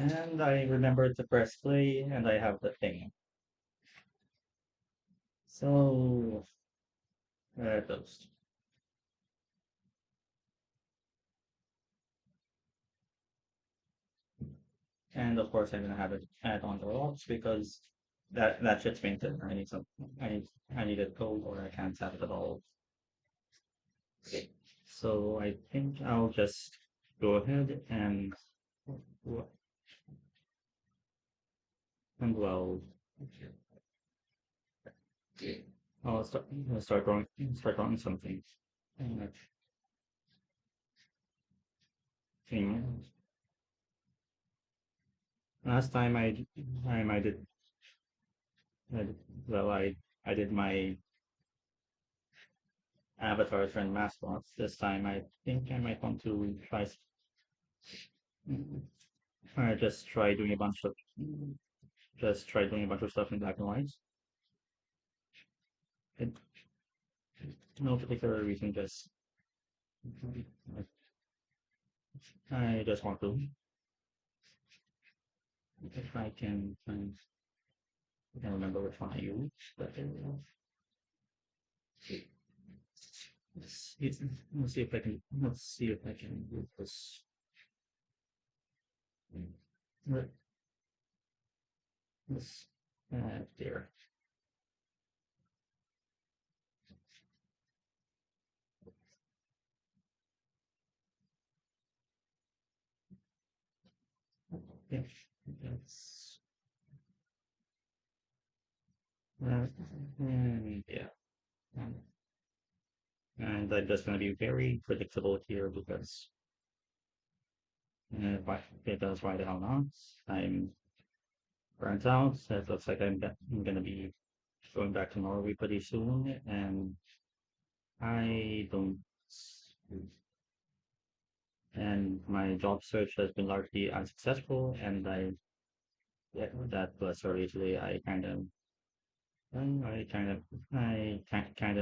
And I remember to press play, and I have the thing. So, those. And of course, I'm gonna have it add on the rocks because that shit's painted. I need some. I need it gold, or I can't have it at all. So I think I'll just go ahead and well, I'll start drawing something. And thing. Last time I did well I did my avatars and mascots. This time I think I might want to I just try doing a bunch of stuff in black and white. It, no particular reason, just I just want to if I can find I can't remember which one I used, but let's see, let's see if I can do this. Let- This there. Yeah, that's and yeah. Um, and I'm just going to be very predictable here because why the hell not? I'm burnt out. So it looks like I'm going to be going back to Norway pretty soon, and I don't. And my job search has been largely unsuccessful, and yeah, that was sorry today. I kind of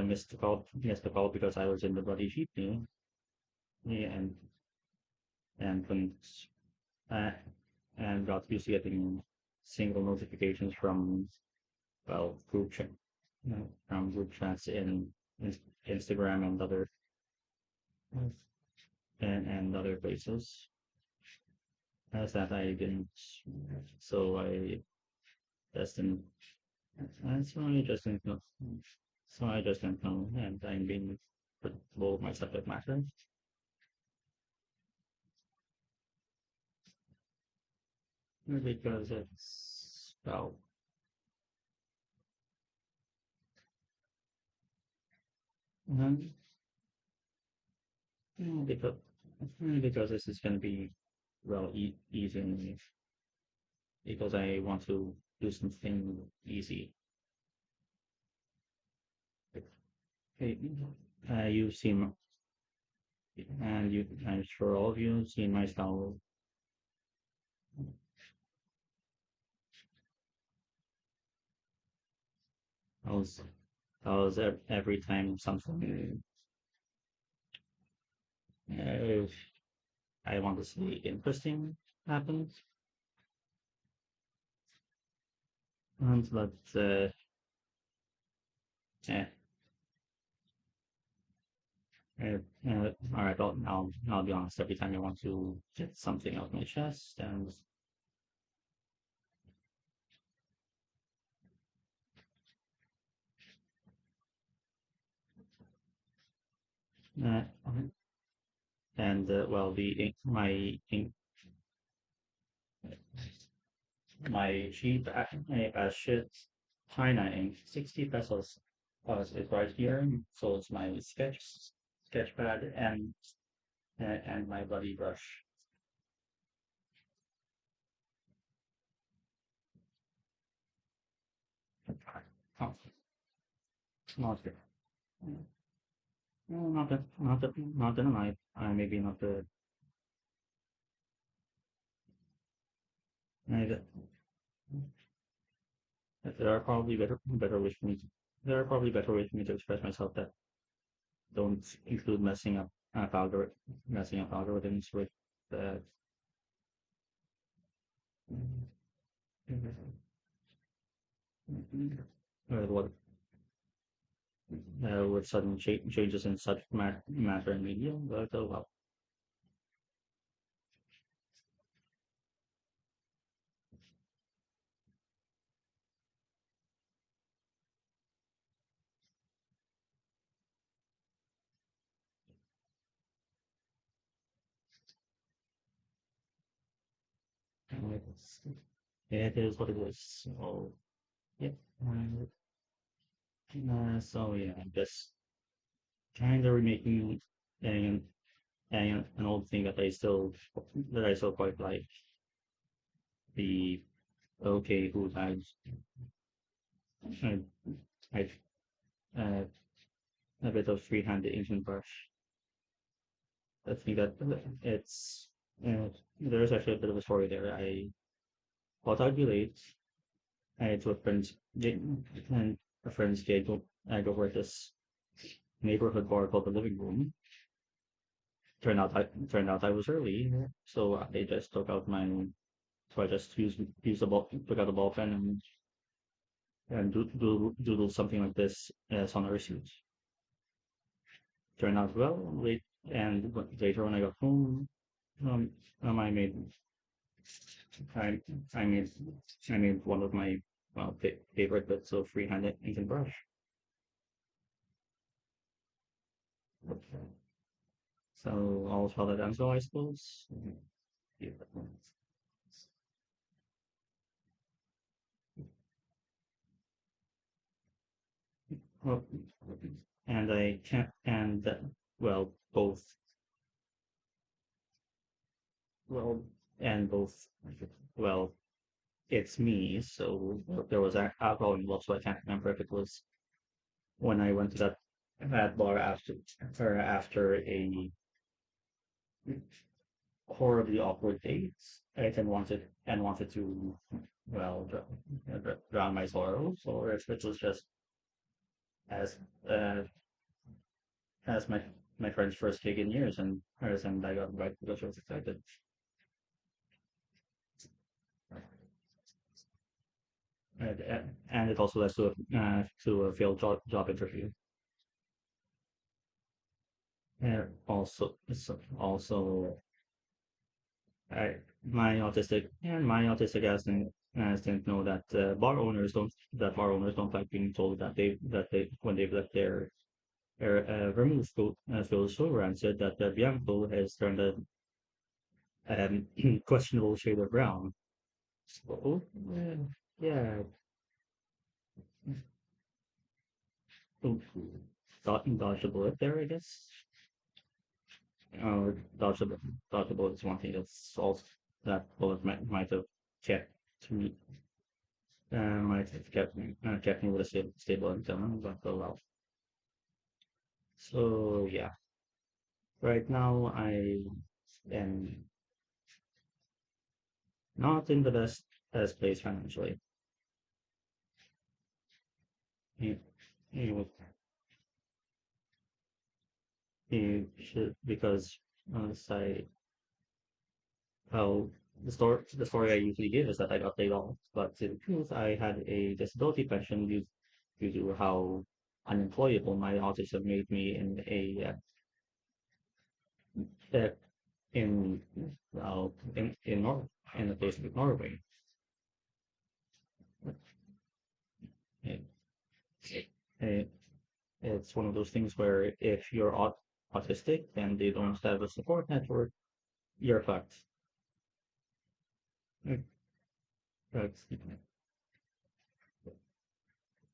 missed the call because I was in the bloody jeepney, yeah, and couldn't uh, and got used to getting single notifications from well from group chats in Instagram and other places as that I didn't so I just didn't so I just didn't know so I just didn't know and I'm being predictable with my subject matter because it's well mhm, because because this is going to be well easy because I want to do something easy. Hey, you've seen, I'm sure all of you have seen my style. I was, every time something, if I want to say interesting happens, but eh, uh, all right, I'll be honest. Every time I want to get something off my chest, and uh, well, my cheap as shit China ink, 60 pesos is right here. So it's my sketch pad and my buddy brush. Oh, not good. No, not the knife. Maybe not the. Uh, there are probably better ways for me. There are probably better ways for me to express myself that don't include messing up algorithms with the What with sudden changes in such matter and media, but oh well. It's, it is what it is. So yeah. So yeah, I'm just kind of remaking an, an old thing that I still quite like. The okay who died. I, I uh, a bit of freehand ancient brush. I think that it's there's actually a bit of a story there. I thought I'd be late. I had to a friend's and a friend's gig. I go work this neighborhood bar called the Living Room. Turned out I was early, so I just took out my so I just used the ball took out the ball pen and doodle something like this as on a receipt. Turned out well. Late and later when I got home, um, I made I I made I made one of my favorite bits of freehand ink and brush. So all fell that down. So I suppose. Yeah. Well, and I can't and well both well and both well it's me. So there was alcohol involved. So I can't remember if it was when I went to that bar after a horribly awkward dates, right? And wanted to well drown my sorrows, or if it was just as uh, as my friend's first gig in years, and I got invited because I was excited. And it also led to a failed job interview. And also my autistic ass didn't know that bar owners don't like being told that they when they've left their vermouth goes over, and said that the Bianco has turned a questionable shade of brown. So yeah, dodged a bullet there, I guess. Dodged a bullet is one thing that's also that bullet might have kept me might have kept me with a stable income, but oh well. So yeah, right now I am not in the best place financially. You, you, you should because I well the story I usually give is that I got laid off, but in truth I had a disability pension due to how unemployable my autism made me uh, in in a place like Norway. It, it, it's one of those things where if you're autistic and they don't have a support network, you're fucked. Mm, That's,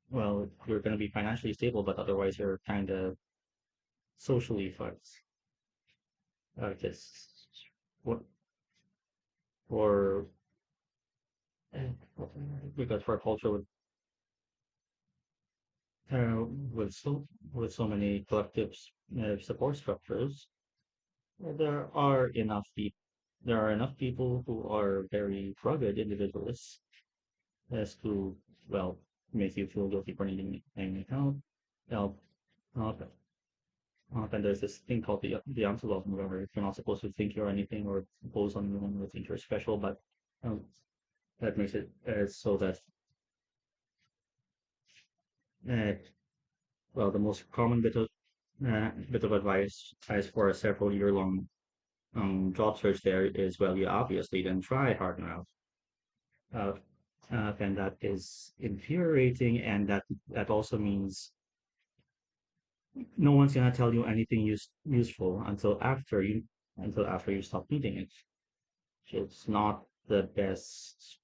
well, you're going to be financially stable, but otherwise you're kind of socially fucked. Just what for because for a culture with so many collective support structures, there are enough people who are very rugged individualists as to well make you feel guilty for needing help. Help. Help. And there's this thing called the envelope, where you're not supposed to think you're anything or impose on anyone or think you're special, but um, that makes it so that uh, well, the most common bit of advice as for a several year long job search there is, well, you obviously didn't try hard enough. Uh, and that is infuriating, and that also means no one's gonna tell you anything useful until after you stop needing it. So it's not the best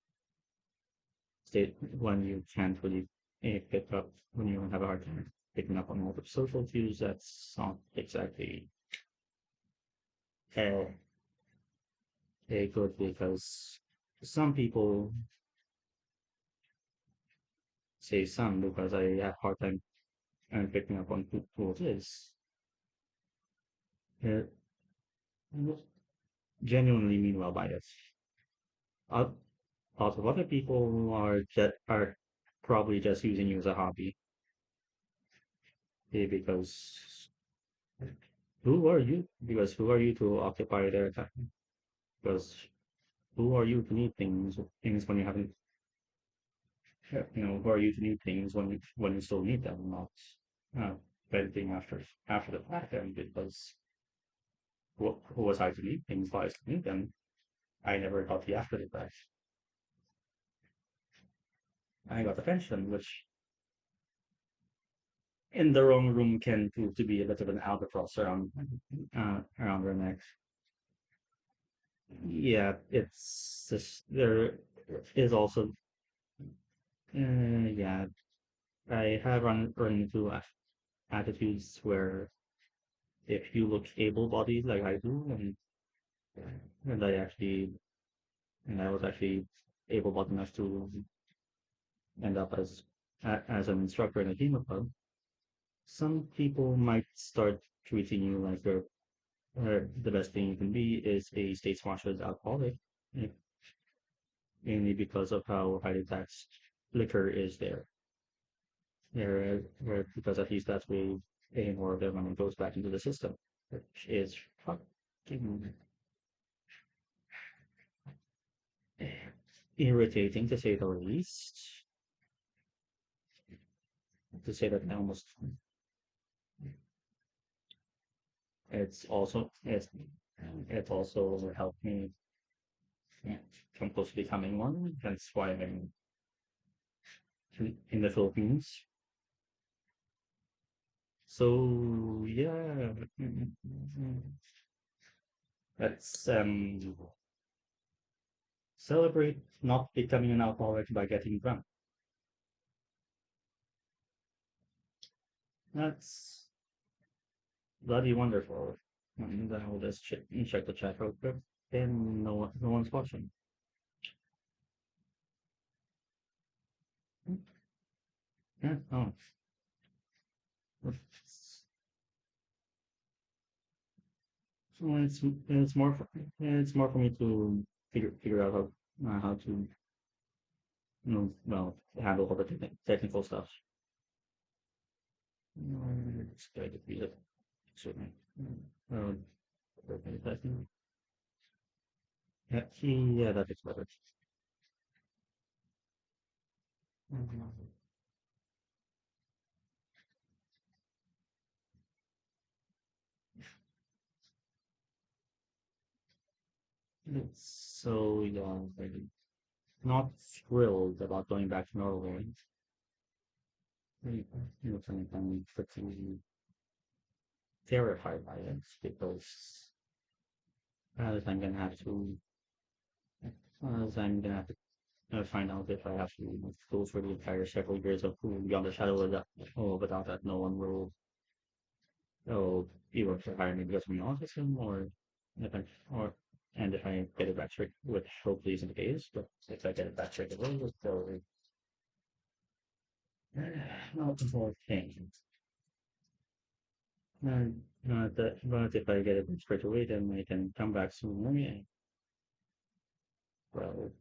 state when you can't really pick up when you have a hard time picking up on all the social cues. That's not exactly uh, good because some people say some because I have hard time picking up on who it is. Uh, genuinely mean well by it. Uh, Lots of other people are probably just using you as a hobby because who are you? Because who are you to occupy their time? Because who are you to need things when you haven't, who are you to need things when you still need them, not uh, venting after the fact. And because who was I to need things while I still need them? I never got the after the fact. I got the pension, which in the wrong room can prove to be a bit of an albatross around their neck. Yeah, it's just there is also yeah, I have run into attitudes where if you look able-bodied like I do, and I actually and I was actually able-bodied enough to end up as an instructor in a HEMA club, some people might start treating you like the best thing you can be is a state-sponsored alcoholic, eh, mainly because of how highly taxed liquor is there. Because at least that way, more of their money goes back into the system, which is fucking irritating to say the least. To say that I almost, it's also helped me come close to becoming one. That's why I'm in the Philippines. So yeah, let's celebrate not becoming an alcoholic by getting drunk. That's bloody wonderful. And then I'll just check the chat real quick. And no one's watching. Yeah, oh. So it's more for me to figure out how to well handle all the technical stuff. It's going to be it. Certainly. Uh, yeah, yeah, that is better. So yeah, I'm not thrilled about going back to Norway. I'm pretty terrified by it because as I'm gonna have to, as I'm gonna have to find out if I have to go for the entire several years of Beyond the Shadow of that. Oh, without that, no one will either hire me because I'm an autism, or if I, or and if I get it back straight, which hopefully isn't the case, but if I get it back straight away, it's still not the whole thing. But if I get it straight away, then I can come back sooner and well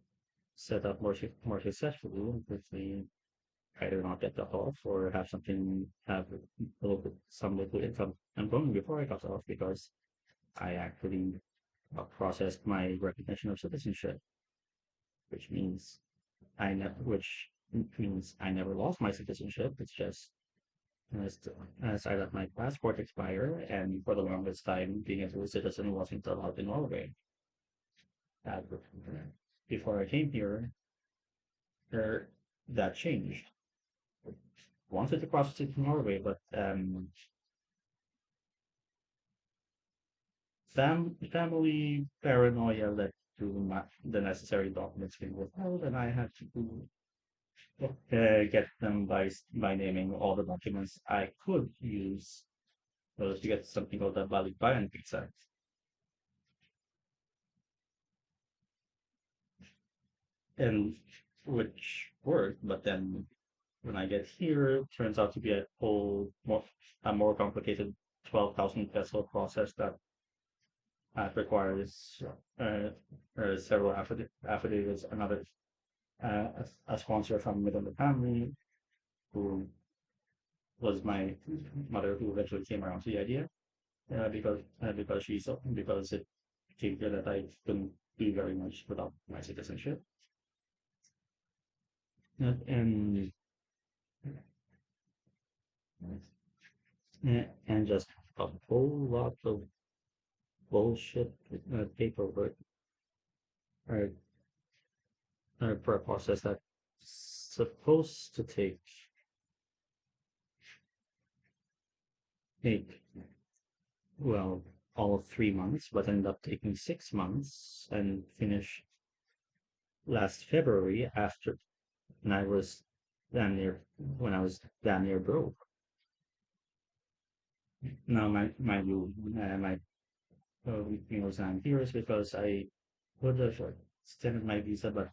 set up more successfully if we either not get cut off or have a little bit some little income I'm going before I got off because I actually processed my recognition of citizenship. which means I never lost my citizenship. It's just as, as I let my passport expire, and for the longest time, being a dual citizen wasn't allowed in Norway. Uh, Before I came here, there, that changed. Wanted to process it in Norway, but family paranoia led to the necessary documents being withheld, and I had to get them by naming all the documents I could use to get something called a valid buy-in visa, and which worked. But then when I get here, it turns out to be a more complicated 12,000 peso process that requires several affidavits, another a sponsor from within the family who was my mother who eventually came around to the idea because it became clear that I couldn't do very much without my citizenship. And and just a whole lot of bullshit paperwork uh, for a process that's supposed to take well all of 3 months, but ended up taking 6 months and finished last February after when I was when I was damn near broke. Now my reason I'm here is because I would have extended my visa, but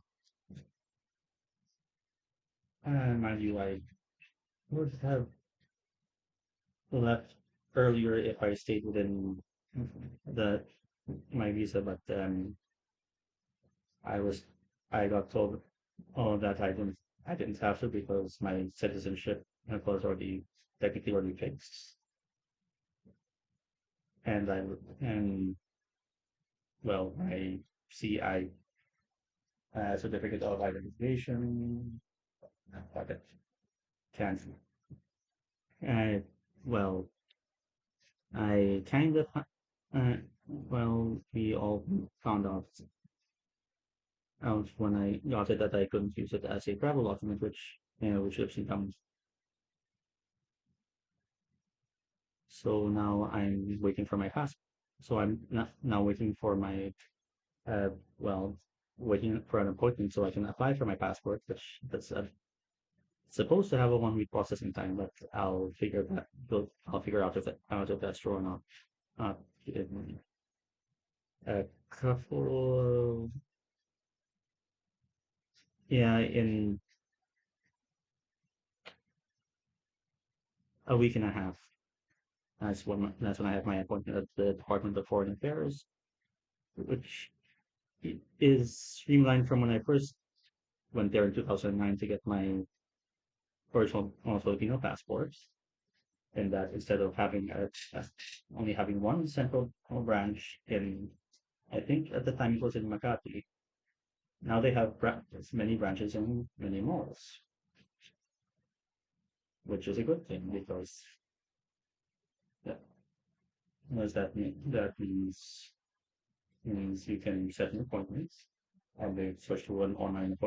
mind you, I would have left earlier if I stayed within the my visa, but I was I got told that I didn't have to because my citizenship was already technically already fixed, and and my CI certificate of identification, but can't. I well I kind of we all found out when I got it that I couldn't use it as a travel document, which lives in town. So now I'm waiting for my passport. So I'm not now waiting for my uh well waiting for an appointment so I can apply for my passport, which that's supposed to have a 1 week processing time, but I'll figure out if that's true or not. In a couple, yeah, in a week and a half. That's when I have my appointment at the Department of Foreign Affairs, which is streamlined from when I first went there in 2009 to get my original Filipino passports. And that instead of only having one central branch in, I think at the time it was in Makati, now they have many branches in many malls, which is a good thing because that, that means you can set an appointment and they switch to an online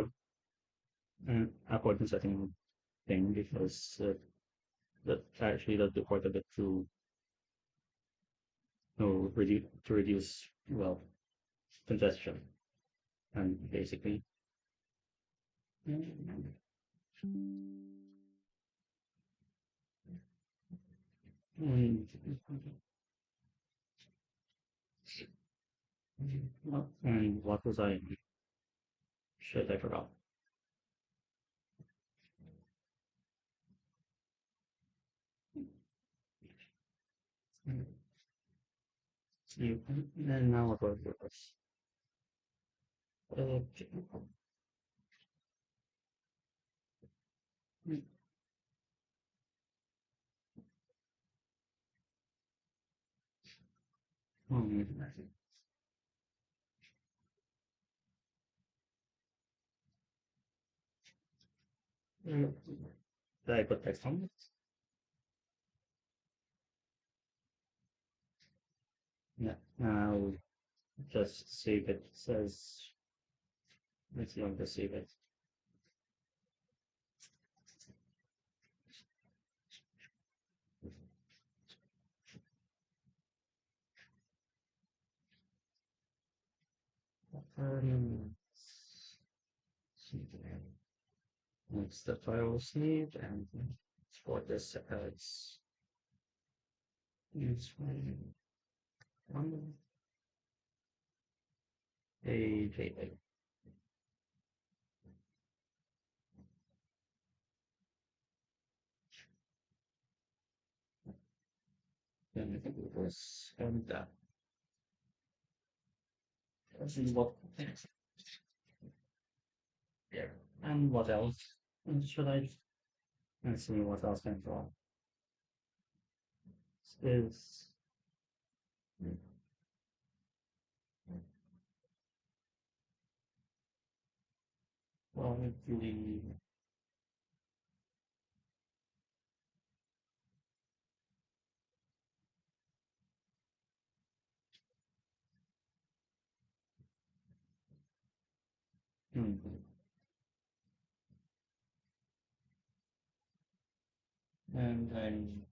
appointment setting thing because that actually does do quite a bit to reduce congestion and basically and, and what was I shit I forgot. You and now what was this? Okay. Um, Mm, did I put text on it? Yeah. Now just save it. It says it's going to save it. See there. That's the file saved and for this it's one a JPEG. Then I think it was let's see what yeah. And what else? Should I let's see what else can draw? Is probably hmm, and I'm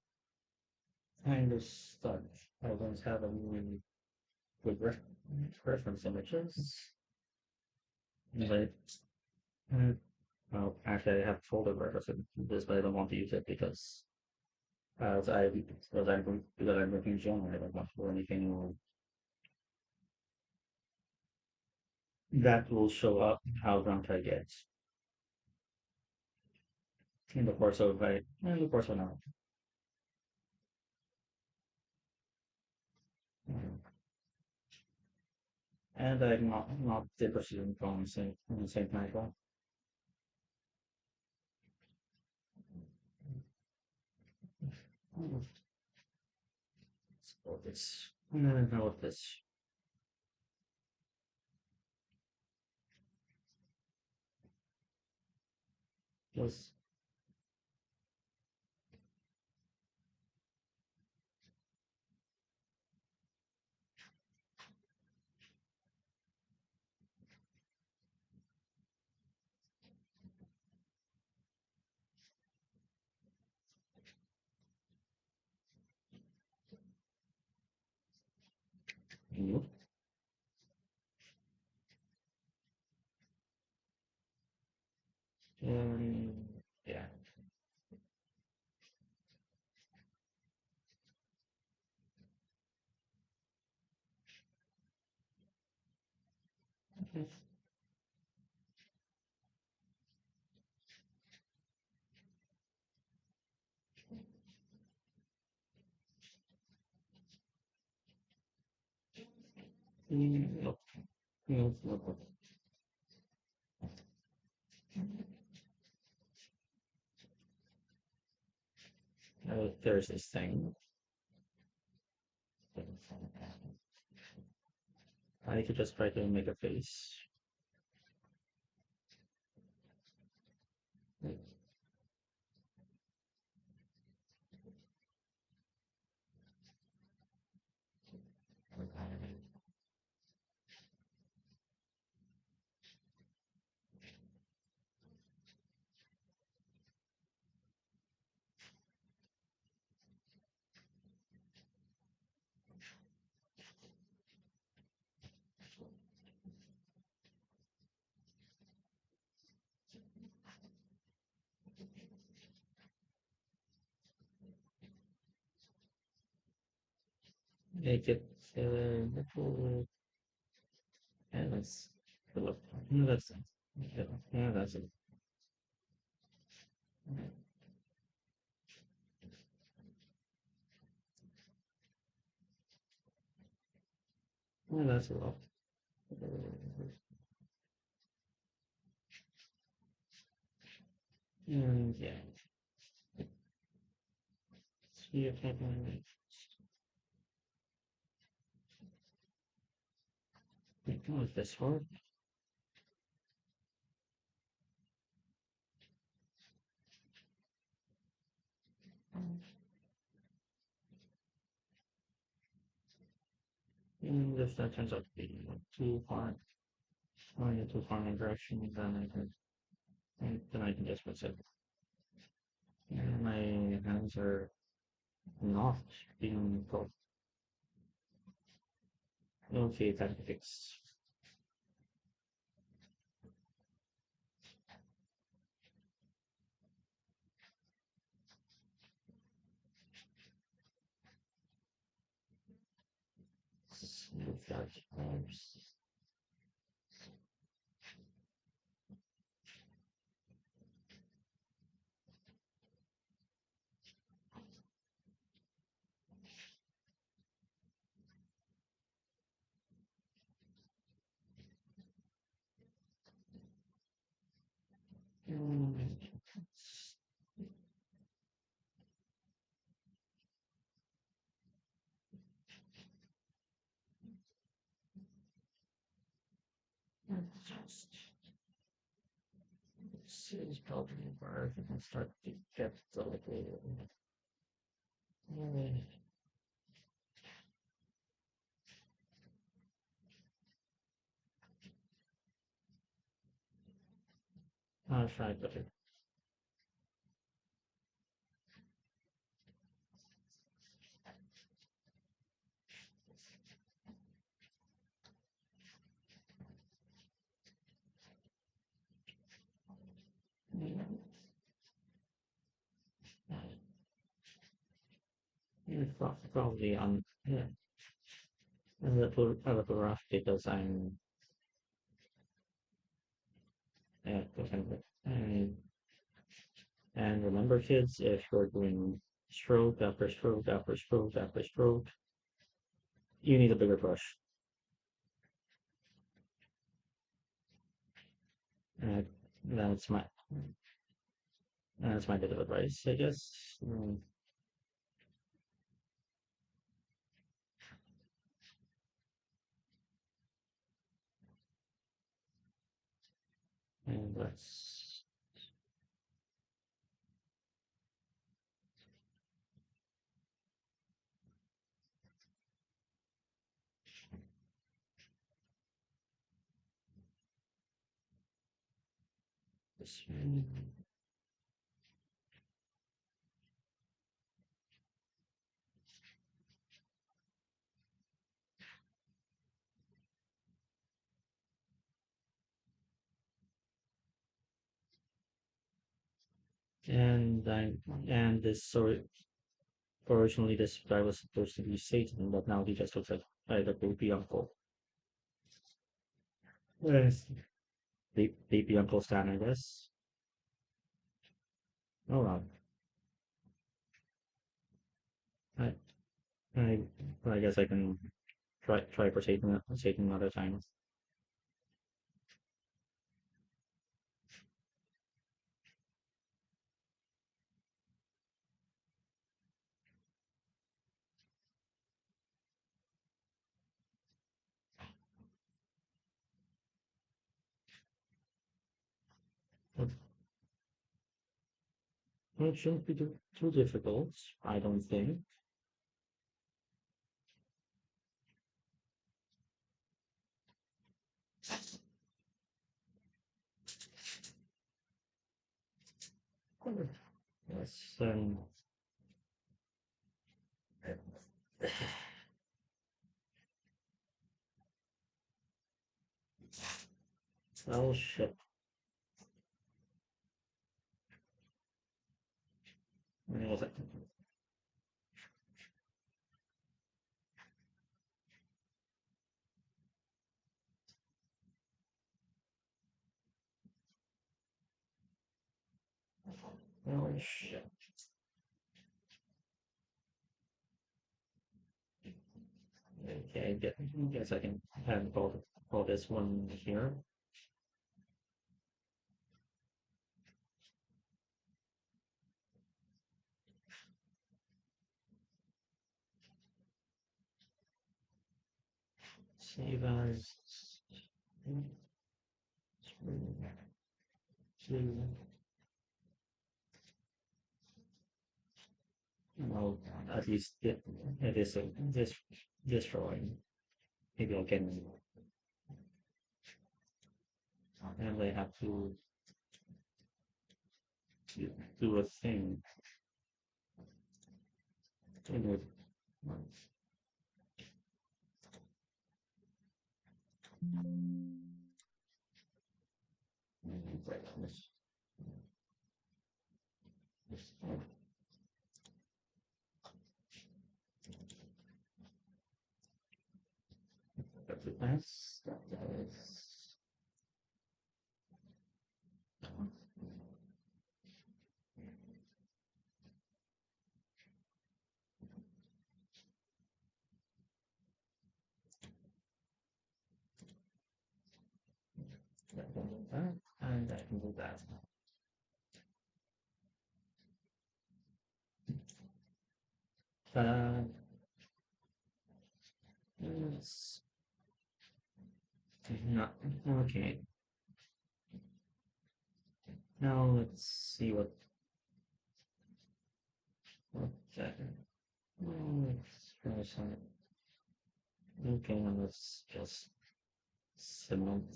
kind of stuck. I don't have any good reference images. But uh, well, actually, I have folder reference in this, but I don't want to use it because because I'm working June, I don't want to do anything that will show up how drunk I get in the course of an hour. Mm. And I'm not depressing from the same time as well. Let's go this. And then I know what this was. New. Yeah. No, no, no. There's this thing. I could just try to make a face. Make it little, and let's look. That's it. Yeah, yeah, that's it. Yeah, that's a lot. And yeah, see if I can make this hard. And if that turns out to be too far, going in too far in a direction, then I can just fix it. And my hands are not being told. Okay, time to fix. Smooth that. Mm, just this is probably where I can start to get a little. I'll try better. Probably on yeah, a little rough because I'm and and remember kids, if you're doing stroke after stroke after stroke after stroke, you need a bigger brush. Uh, that's my that's my bit of advice, I guess. And let's this one. And I and this so originally this guy was supposed to be Satan, but now he just looks like a creepy uncle. Yes. Creepy Uncle Stan, I guess. Oh well. I I I guess I can try for Satan another time. But it shouldn't be too difficult, I don't think. Yes, oh shit. Where was it? Oh shit. Okay, guess I can have all this one here. Save as two. Well, at least it is this drawing. maybe I can, and I have to do a thing with this. That's that, and I can do that. Uh, it's not okay. Now let's see what that. Let's try some. Okay, now let's just cement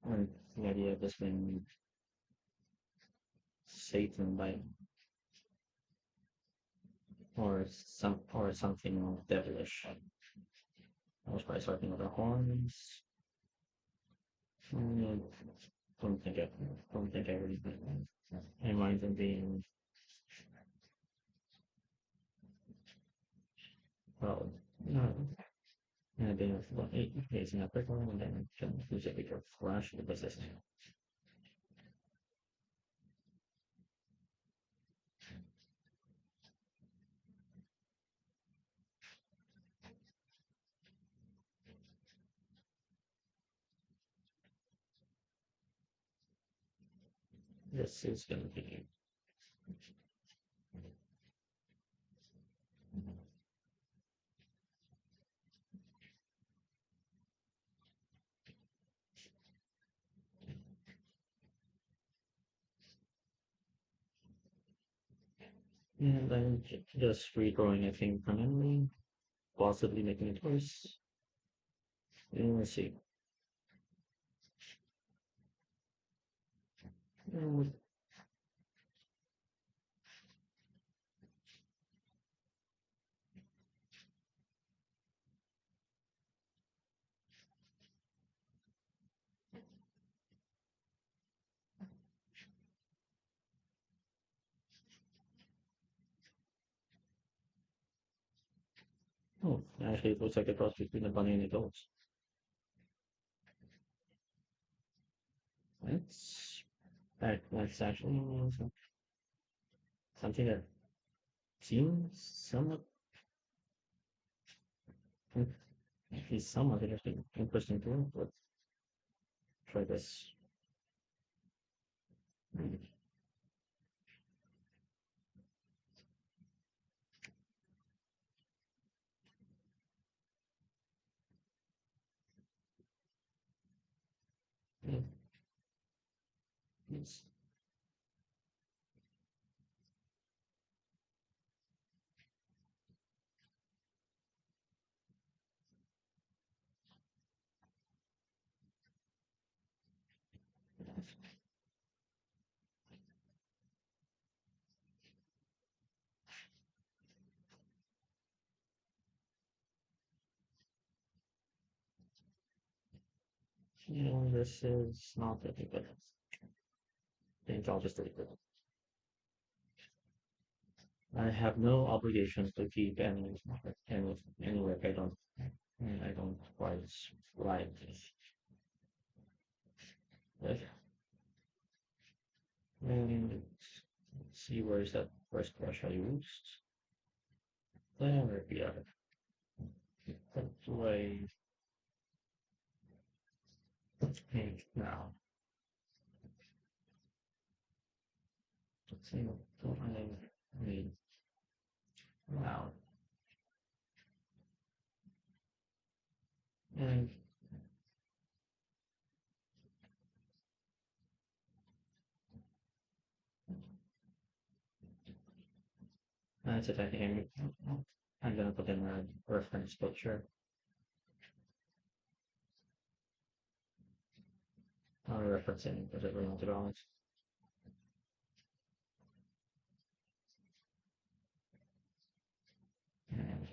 or the idea of this being Satan by or something devilish. I was probably starting with the horns. Mm, don't think I don't think I really I mind them being well no and being well, facing up and then use a bigger flash because this is gonna be and I'm just redrawing a thing from memory, possibly making it worse. And let's see. Mm, oh, actually, it looks like a cross between a bunny and a goat. That's that's actually something that seems somewhat is somewhat interesting to look. Let's try this. It's, this is not really good. I think I'll just delete it. I have no obligation to keep any work I don't quite like. But, and let's see where is that first brush I used. There we are. That's way pink now. Let's see what I need now. And that's it. I'm gonna put in a reference picture. referencing whatever you want to be honest. And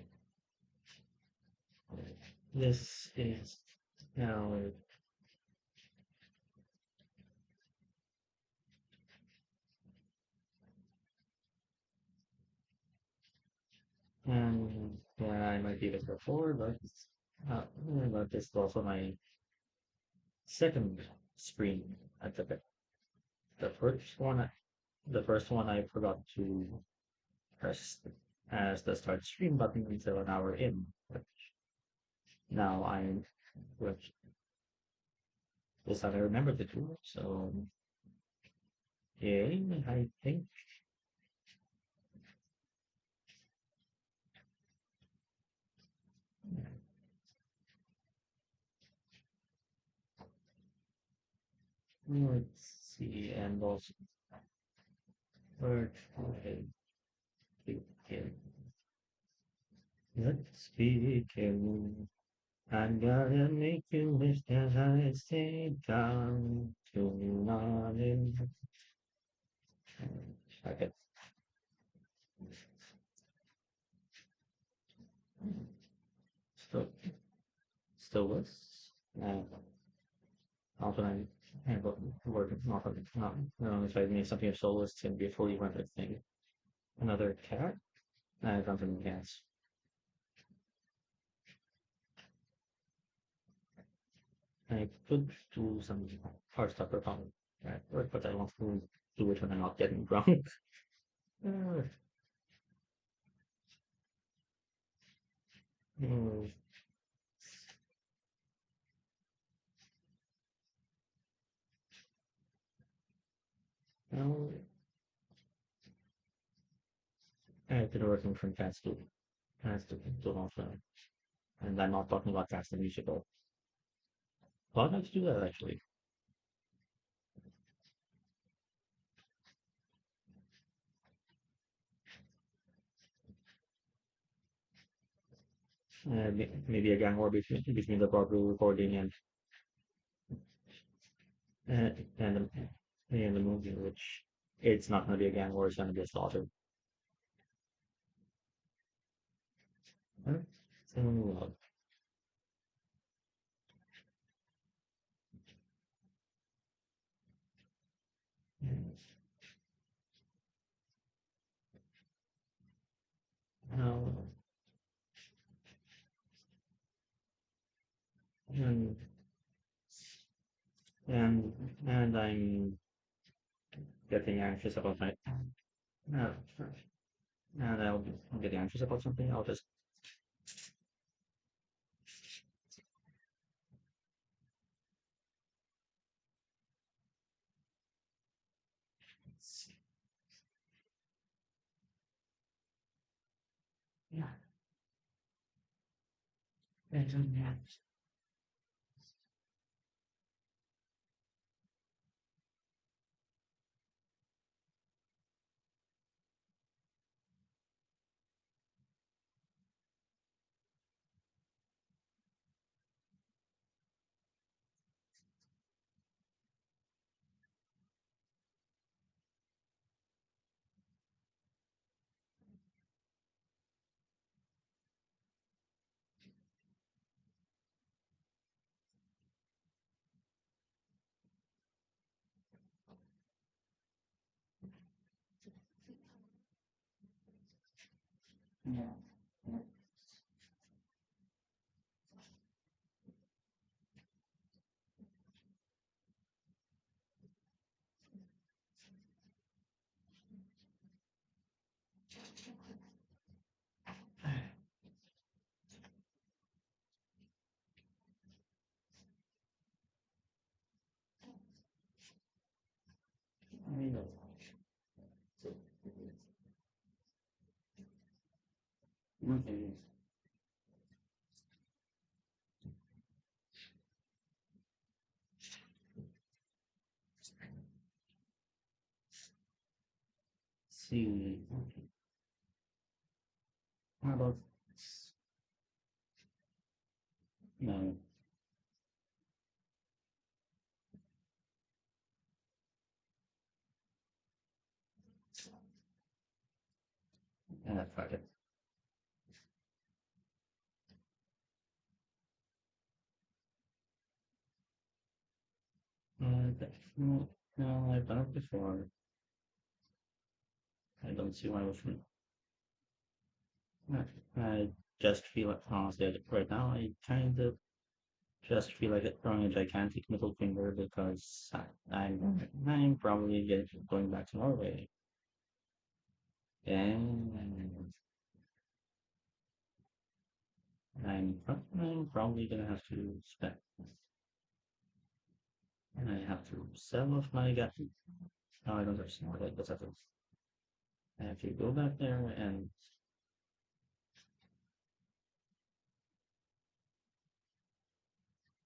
this is now, and yeah, I might be this before, uh, but this is also my second screen at the first one. The first one I forgot to press as the start stream button until an hour in. But now I'm which this time I remember the tool, so yay, I think. Let's see, and also where I begin. Let's begin. I'm gonna make you wish that I stayed down till morning. Okay, still, still was. Uh, Also, I have work not not if I make something of solo, it's gonna be a fully rendered thing. Another cat. I found some cats. I could do some hard stuff for fun at work, but I want to do it when I'm not getting drunk. Uh, mm, well, I've been working from cats too. Cats to also, and I'm not talking about cats the musical. Well, I'd like to do that actually. Maybe a gang war between the Broadway recording and the movie, which it's not going to be a gang war, it's going to be a slaughter. Huh? So, now, and and and I'm getting anxious about my uh, and I'm getting anxious about something. I'll just yeah. And yeah. I mean, okay. See, how about no? fuck it. No, no, I've done it before. I don't see why we shouldn't. I just feel like, honestly, right now, I kind of just feel like throwing a gigantic middle finger because I'm probably going back to Norway, and I'm probably gonna have to spend. I have to sell off my gas. No, I don't understand what that's happening. I have to go back there and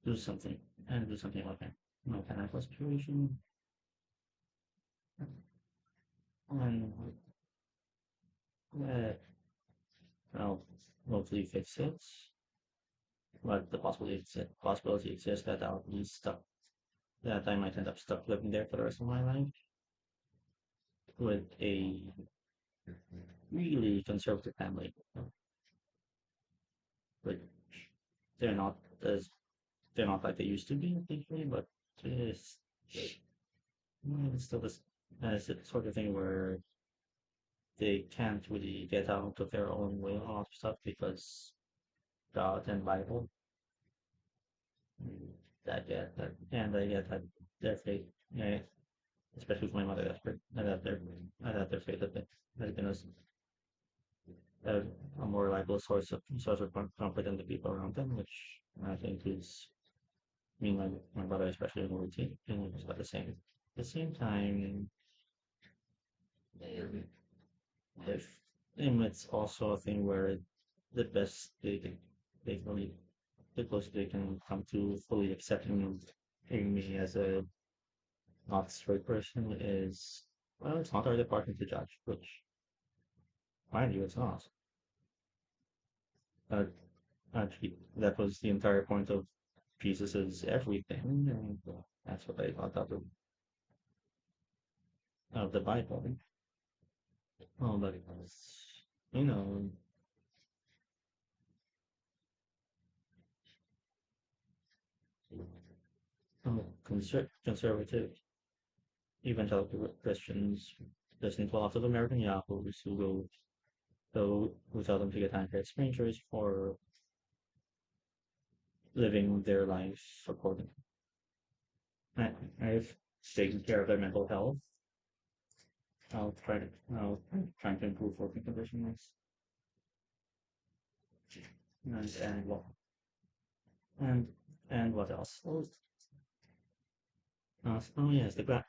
do something do something about my financial situation and uh, well, hopefully fix it. But the possibility exists that I'll be stuck, that I might end up stuck living there for the rest of my life with a really conservative family. But they're not as they're not like they used to be, thankfully, but it's, it's still this sort of thing where they can't really get out of their own way on a lot of stuff because God and Bible. Mm, I get that, and I get that their faith, yeah, especially with my mother, I that their faith has been a, a more reliable source of comfort than the people around them, which I think is, I mean, my brother especially in routine, and it's about the same time, if and it's also a thing where the best they can only the closest they can come to fully accepting me as a not straight person is, well, it's not our department to judge, which, mind you, it's not. Uh, Actually, that was the entire point of Jesus's everything, and that's what I thought of the Bible. Oh, but it was, you know, conservative evangelical Christians listen to a lot of American yahoos who tell them to get angry at strangers for living their lives according. I, I've taken care of their mental health. I'll trying to improve working conditions and what and and what else? Oh yes, the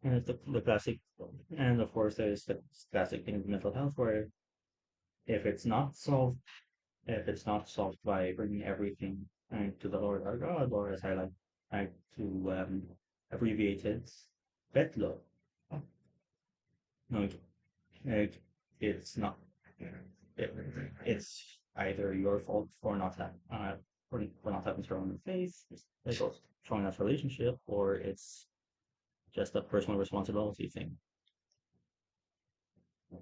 and the classic, and of course there's the classic thing of mental health where if it's not solved, if it's not solved by bringing everything to the Lord our God, or as I like to abbreviate it, Betlo. No, it, it's not. It, it's either your fault for not having strong faith, it's also strong enough relationship, or it's just a personal responsibility thing.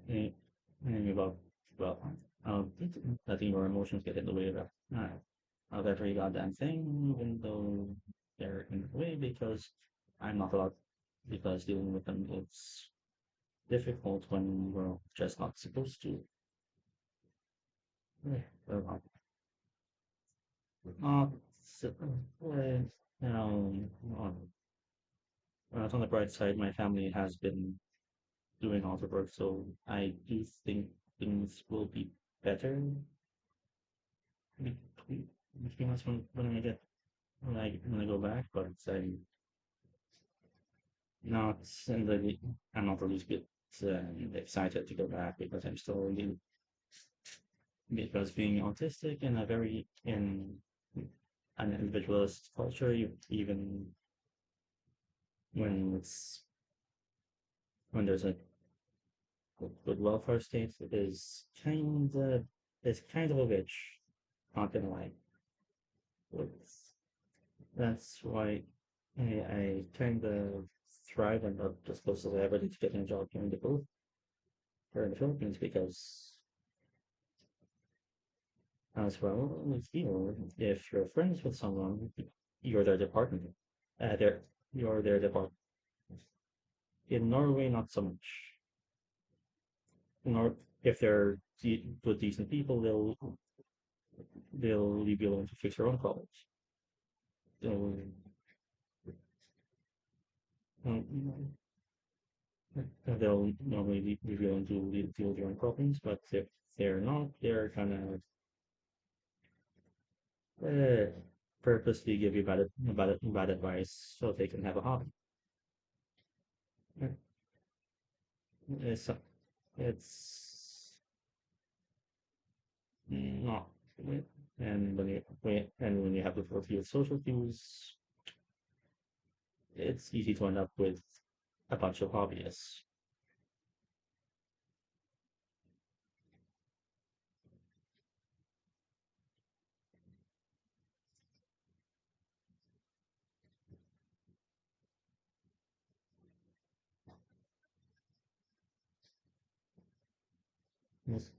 And, and about well, um, letting your emotions get in the way of every goddamn thing, even though they're in the way because dealing with them is difficult when we're just not supposed to. Yeah, well, so, on, on the bright side, my family has been doing all the work, so I do think things will be better between, between us when I get when I go back. But not in the I'm not the least bit excited to go back because I'm still really because being autistic in a very in an individualist culture, even when it's when there's a good welfare state, is kind of a bitch. Not gonna lie. It's, that's why I kind of thrive and not just close as I ever did to getting a job here in the booth. here in the Philippines because as well as here, if you're friends with someone, you're their department. They're you're their department. In Norway, not so much. Nor if they're good, decent people, they'll leave you alone to fix your own problems. They'll, um, they'll normally leave you alone to deal with your own problems. But if they're not, they're kind of purposely give you bad advice so they can have a hobby. Uh, It's it's not. And when you have to fulfill social cues, it's easy to end up with a bunch of hobbyists. Yes.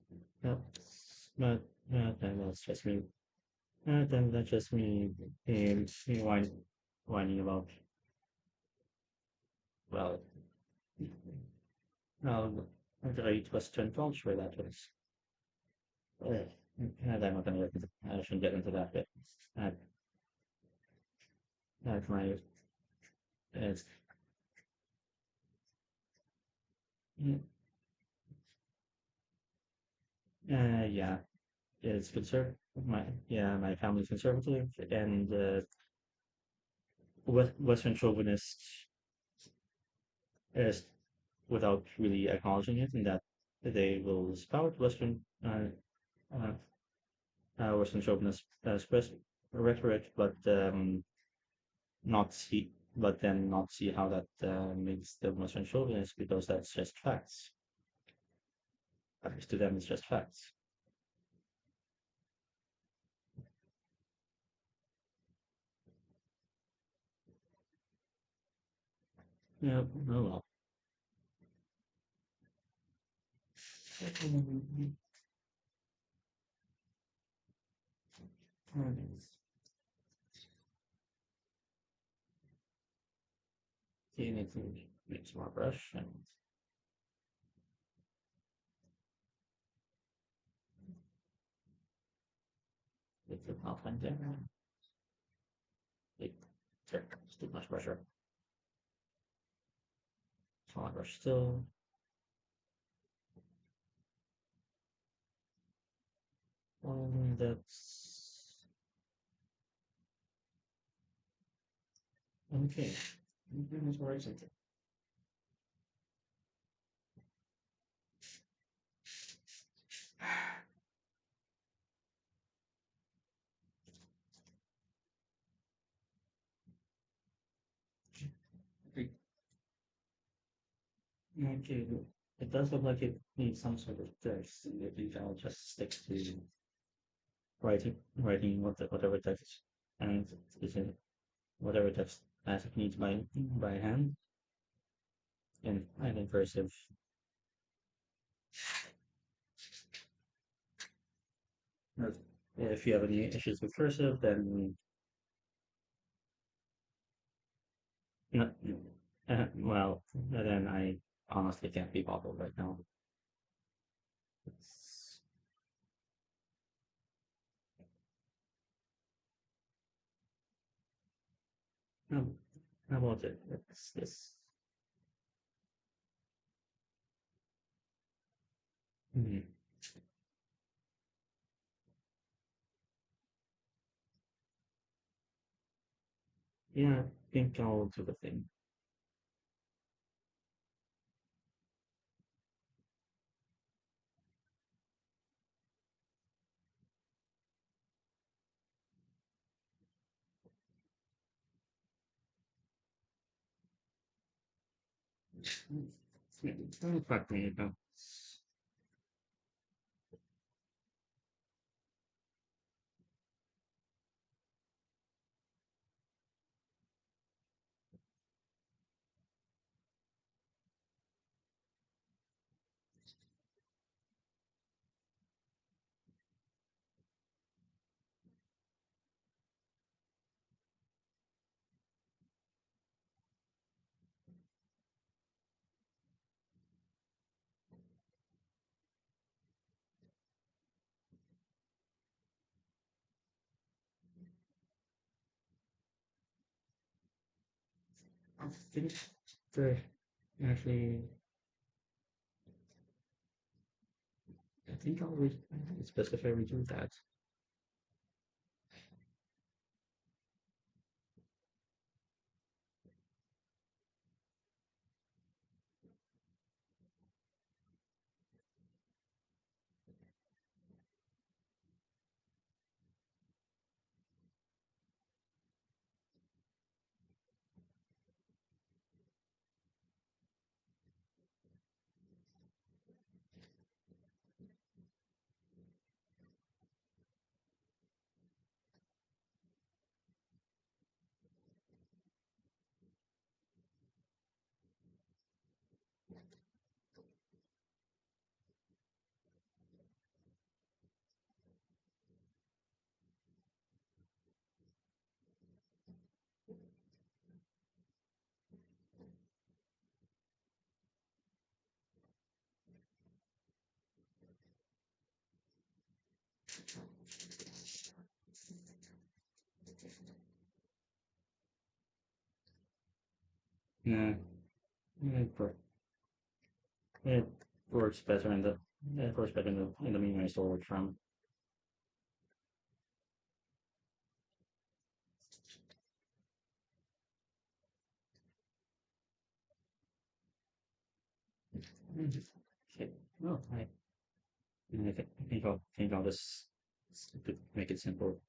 But then that's just me. Then that's just me whining about, well, no, the Western culture that was. And I'm not gonna get into, I shouldn't get into that bit. That, that's my, it's, yeah, it's conservative. My family's conservative, and Western chauvinist is without really acknowledging it, in that they will spout uh, Western chauvinist rhetoric, but not see, but then not see how that makes them Western chauvinist, because that's just facts. At least to them, it's just facts. Yeah, oh well. You need to make some more brush and get the outline there. Like, there, it's too much pressure. Smaller brush still. That's okay. That's where I sent it. Okay, it does look like it needs some sort of text, and maybe I'll just stick to writing whatever text, and is in whatever text as it needs by hand, and in cursive. Uh, If you have any issues with cursive, then no, well, then I honestly can't be bothered right now. It's, um, how about it? It's this. Hmm. Yeah, I think I'll do the thing. Fuck me, no. I think the actually, I think it's best if I redo that. Yeah, it, it works better in the it works better in the medium I stole it from. Mhm. Okay. No, I think I'll just make it simple.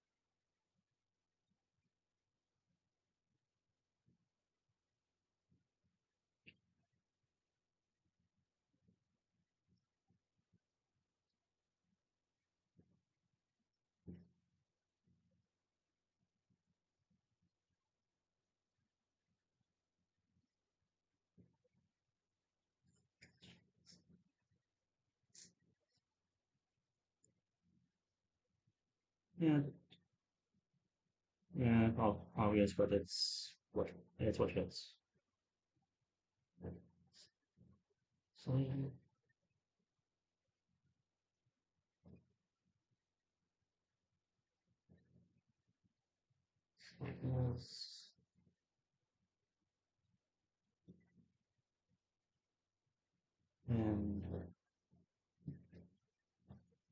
Yeah, yeah, obvious, but it's what hits. So yeah, yes, and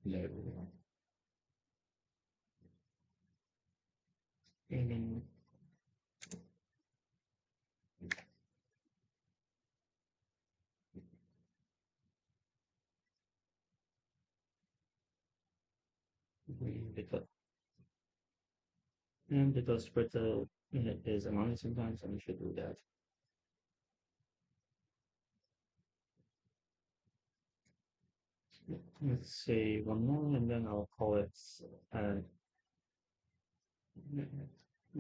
no, aiming because because Britta is annoying sometimes, and we should do that. Let's say one more, and then I'll call it. Uh,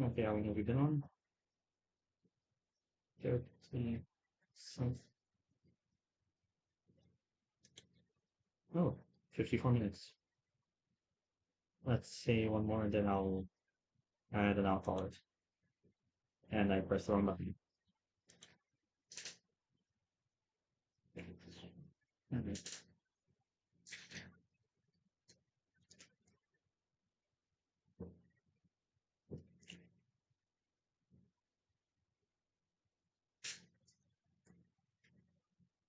okay, how long have we been on? 30 some. Oh, 54 minutes. Let's say one more, and then I'll call it. And I press the wrong button. Okay.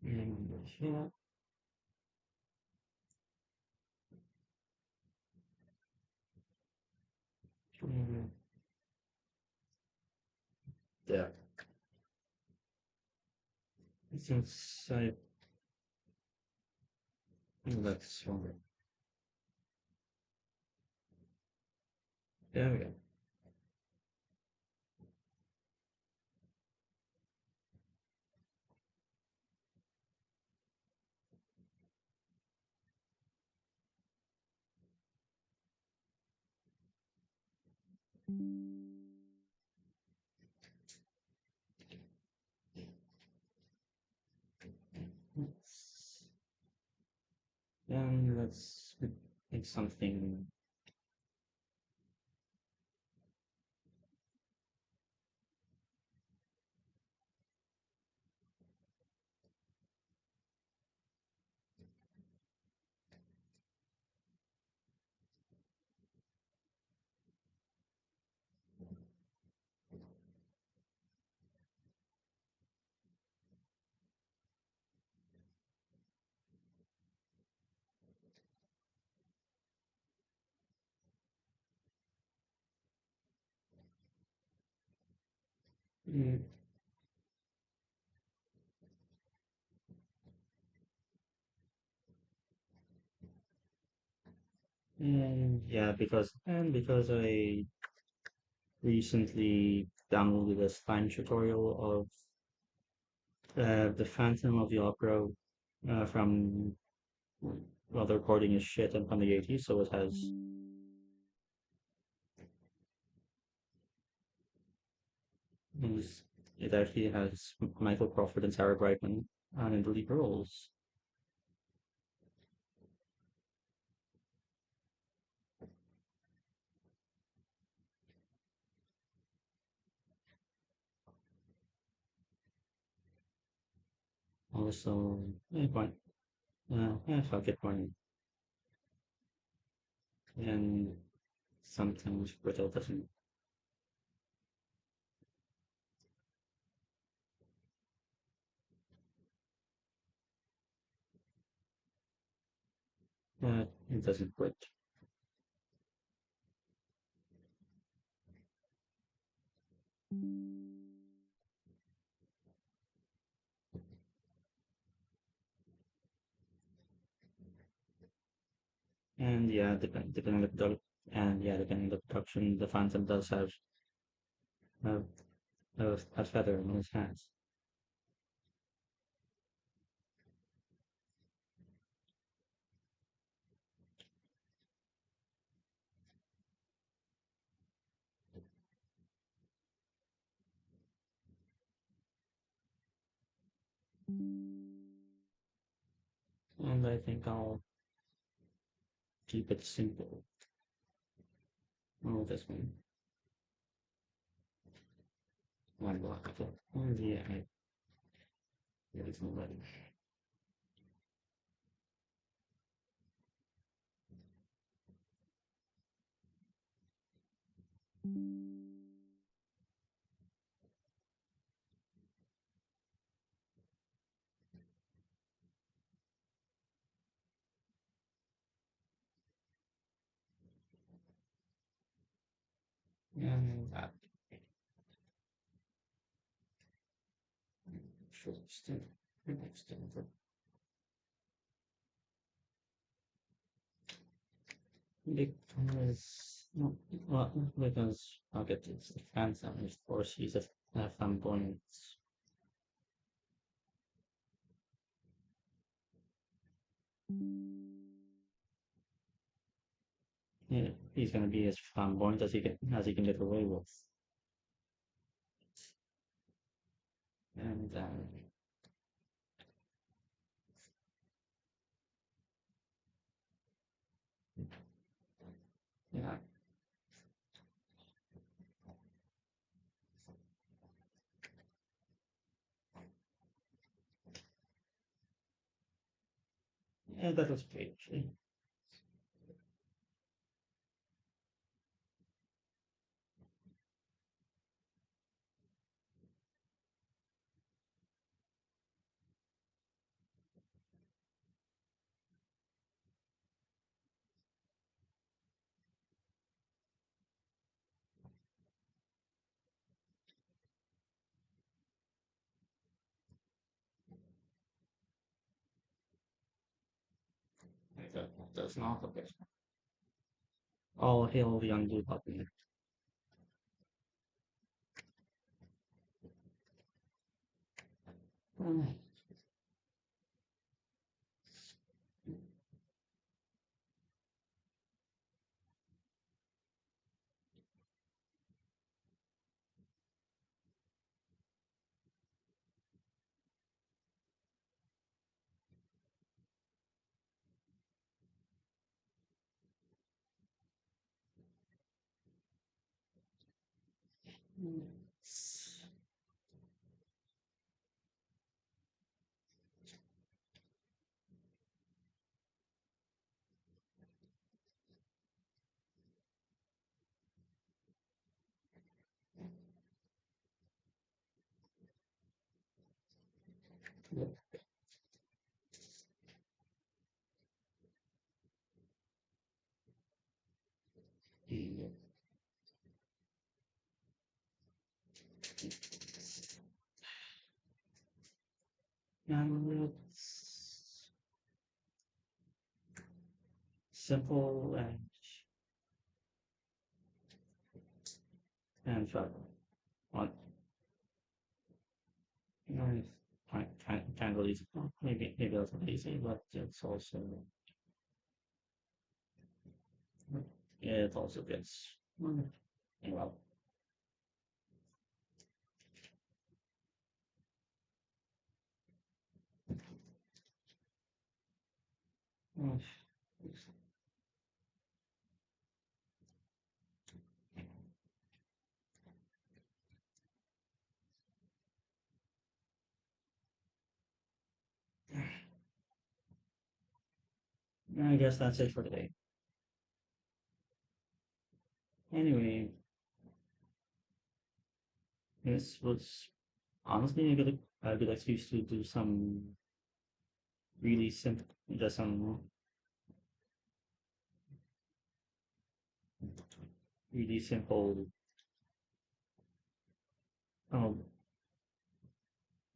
And yeah, mm, yeah. Since I that's wrong. There we go. And let's make something. Mm, and yeah, because I recently downloaded a Spanish tutorial of the Phantom of the Opera from well, the recording is shit and from the 80s, so is- it actually has Michael Crawford and Sarah Brightman in the lead roles. Also, fuck it, one, and sometimes Brittle doesn't, it doesn't quit. And yeah, depending on the production, the Phantom does have a feather in his hands. And I think I'll keep it simple. Oh, this one block. And yeah, it's not letting. And that should still extend. Because, no, well, because okay, it's the Phantom, of course, he's a flamboyant. Yeah, he's gonna be as flamboyant as he can get away with. And yeah, yeah, that was great. Actually. That's not the best. All hail the young blue puppy. Mm, And it's simple and fun. On you know, kind of lazy. Well, maybe that's lazy, but it's also it also gets well. mm, I guess that's it for today. Anyway, this was honestly a good excuse to do some really simple, just some really simple, um,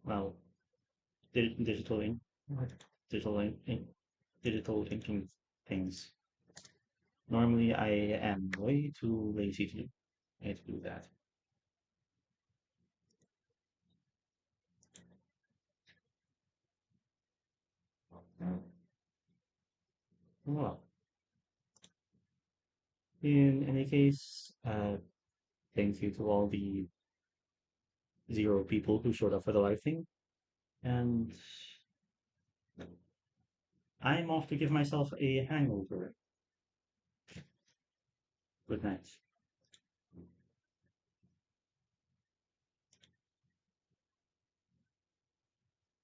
well, digital digital digital inking things. Normally, I am way too lazy to do that. Well, in any case, thank you to all the zero people who showed up for the live thing, and I'm off to give myself a hangover. Good night.